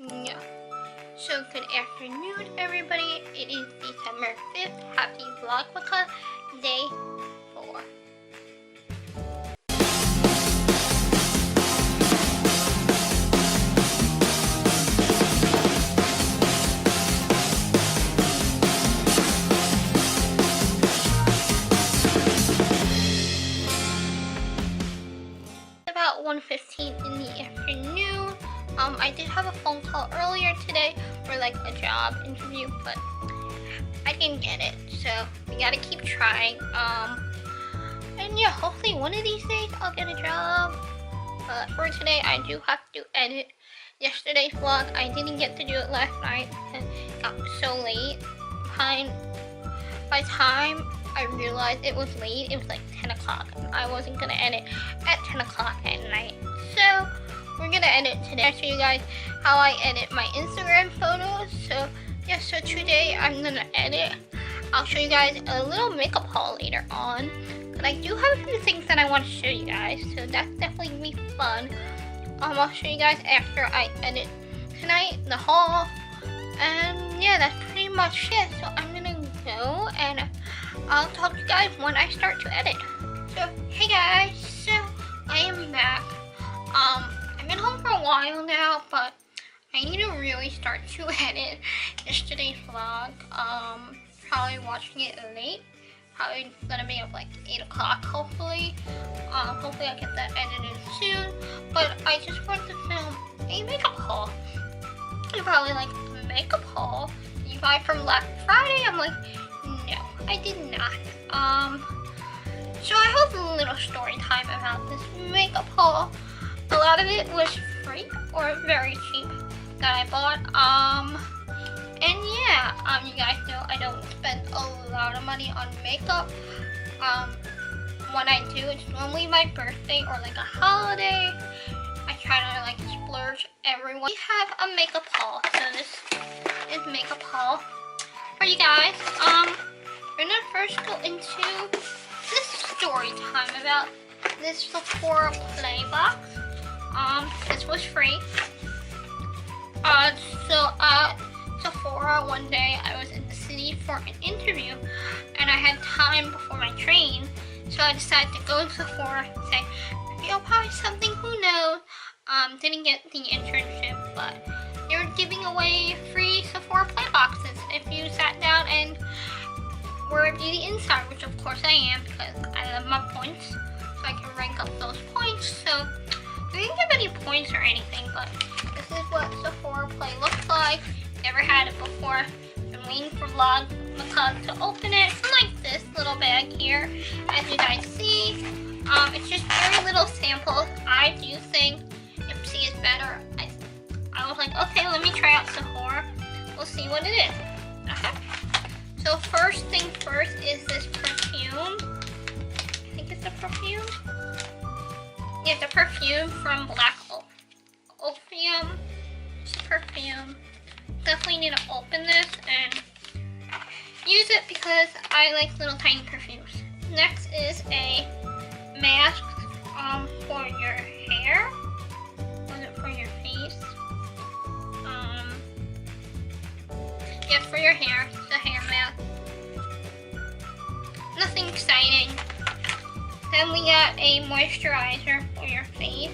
Yeah. So good afternoon, everybody. It is December 5th. Happy vlognukkah day 4. About 1:15 in the afternoon. I did have a phone call earlier today for like a job interview, but I didn't get it, so we gotta keep trying. And yeah, hopefully one of these days I'll get a job. But for today, I do have to edit yesterday's vlog. I didn't get to do it last night because it got so late. By the time I realized it was late, it was like 10 o'clock. I wasn't gonna edit at 10 o'clock at night. So we're gonna edit today. I'll show you guys how I edit my Instagram photos. So yeah, so today I'm gonna edit. I'll show you guys a little makeup haul later on. But I do have a few things that I want to show you guys. So that's definitely gonna be fun. I'll show you guys after I edit tonight, the haul. And yeah, that's pretty much it. So I'm gonna go and I'll talk to you guys when I start to edit. So hey guys, so I am back. I've been home for a while now, but I need to really start to edit yesterday's vlog. Probably watching it late. Probably gonna be up like 8 o'clock hopefully. Hopefully I'll get that edited soon. But I just want to film a makeup haul. You're probably like, makeup haul? You buy from Black Friday? I'm like, no, I did not. So I have a little story time about this makeup haul. A lot of it was free or very cheap that I bought. And yeah, you guys know I don't spend a lot of money on makeup. When I do, it's normally my birthday or like a holiday. I try to like splurge everyone. We have a makeup haul. So this is makeup haul for you guys. We're gonna first go into this story time about this Sephora play box. This was free. So at Sephora one day I was in the city for an interview and I had time before my train, so I decided to go to Sephora and say, maybe I'll buy something, who knows. Didn't get the internship, but they were giving away free Sephora play boxes if you sat down and were a beauty insider, which of course I am because I love my points, so I can rank up those points. So we didn't give any points or anything, but this is what Sephora Play looks like. Never had it before. Been waiting for vlognukkah to open it. Like this little bag here, as you guys see. It's just very little samples. I do think Ipsy is better. I was like, okay, let me try out Sephora. We'll see what it is. Okay. So first thing first is this perfume. I think it's a perfume. Yeah, it's a perfume from Black Opium. It's a perfume. Definitely need to open this and use it because I like little tiny perfumes. Next is a mask for your hair. Was it for your face? Yeah, for your hair. It's a hair mask. Nothing exciting. Then we got a moisturizer for your face.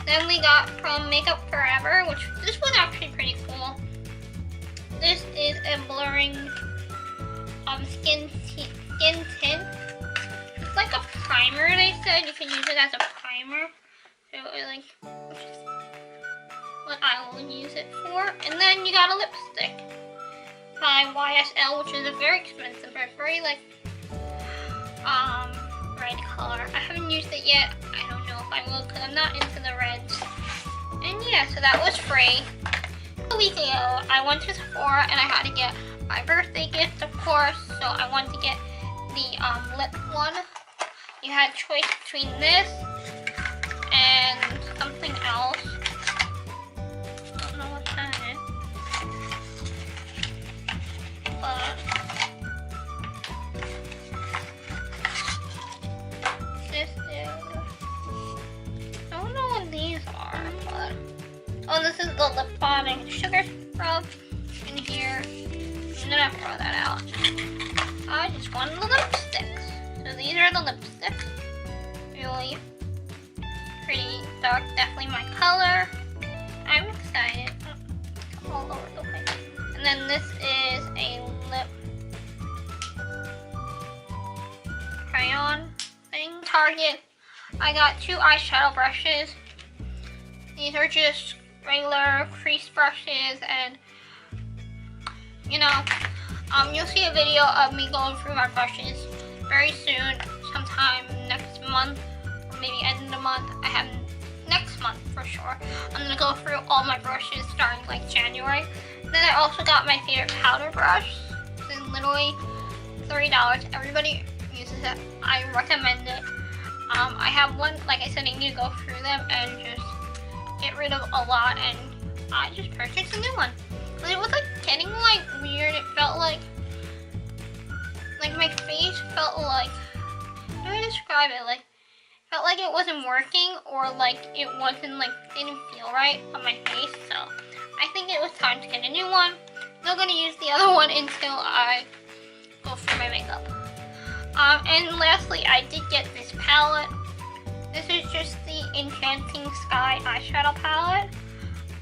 Then we got from Makeup Forever, which this was actually pretty cool. This is a blurring skin tint. It's like a primer, they said. You can use it as a primer. So which is what I will use it for. And then you got a lipstick by YSL, which is a very expensive, but very like red color. I haven't used it yet. I don't know if I will because I'm not into the reds. And yeah, so that was free. A week ago, I went to Sephora and I had to get my birthday gift, of course. So I wanted to get the lip one. You had choice between this and something else. I don't know what that is. But this is, I don't know what these So this is the lip balm and sugar scrub in here. I'm gonna throw that out. I just want the lipsticks. So these are the lipsticks. Really pretty dark, definitely my color. I'm excited. All over the place. And then this is a lip crayon thing. Target. I got 2 eyeshadow brushes. These are just regular crease brushes, and you'll see a video of me going through my brushes very soon, sometime next month, or maybe end of the month. I have next month for sure. I'm gonna go through all my brushes starting like January. Then I also got my favorite powder brush. It's literally $3. Everybody uses it. I recommend it. I have one, like I said, I need to go through them and just get rid of a lot, and I just purchased a new one. But it was like getting like weird. It felt like my face felt like, how do I describe it? Like, felt like it wasn't working, or like it wasn't like, didn't feel right on my face. So I think it was time to get a new one. I'm not gonna use the other one until I go for my makeup. And lastly, I did get this palette. This is just the Enchanting Sky eyeshadow palette.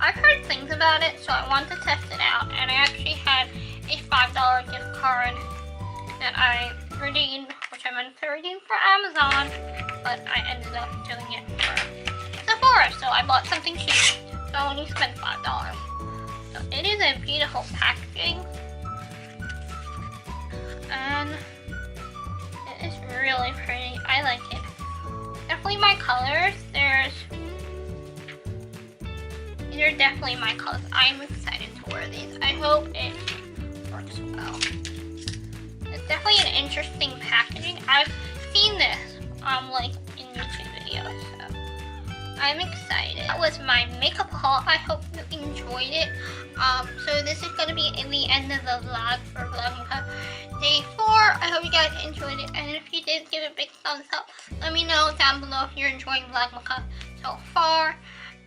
I've heard things about it, so I wanted to test it out, and I actually had a $5 gift card that I redeemed, which I meant to redeem for Amazon, but I ended up doing it for Sephora, so I bought something cheap, so I only spent $5. So it is a beautiful packaging, and it is really pretty. I like it. Definitely my colors. These are definitely my colors. I'm excited to wear these. I hope it works well. It's definitely an interesting packaging. I've seen this like in YouTube videos, so I'm excited. That was my makeup haul. I hope you enjoyed it. So this is gonna be in the end of the vlog for vlognukkah day 4. I hope you guys enjoyed it, and if you did, give it a big thumbs up. Let me know down below if you're enjoying vlognukkah so far.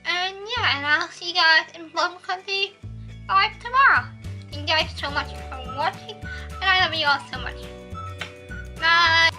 And yeah, and I'll see you guys in vlognukkah day 5 tomorrow. Thank you guys so much for watching, and I love you all so much. Bye.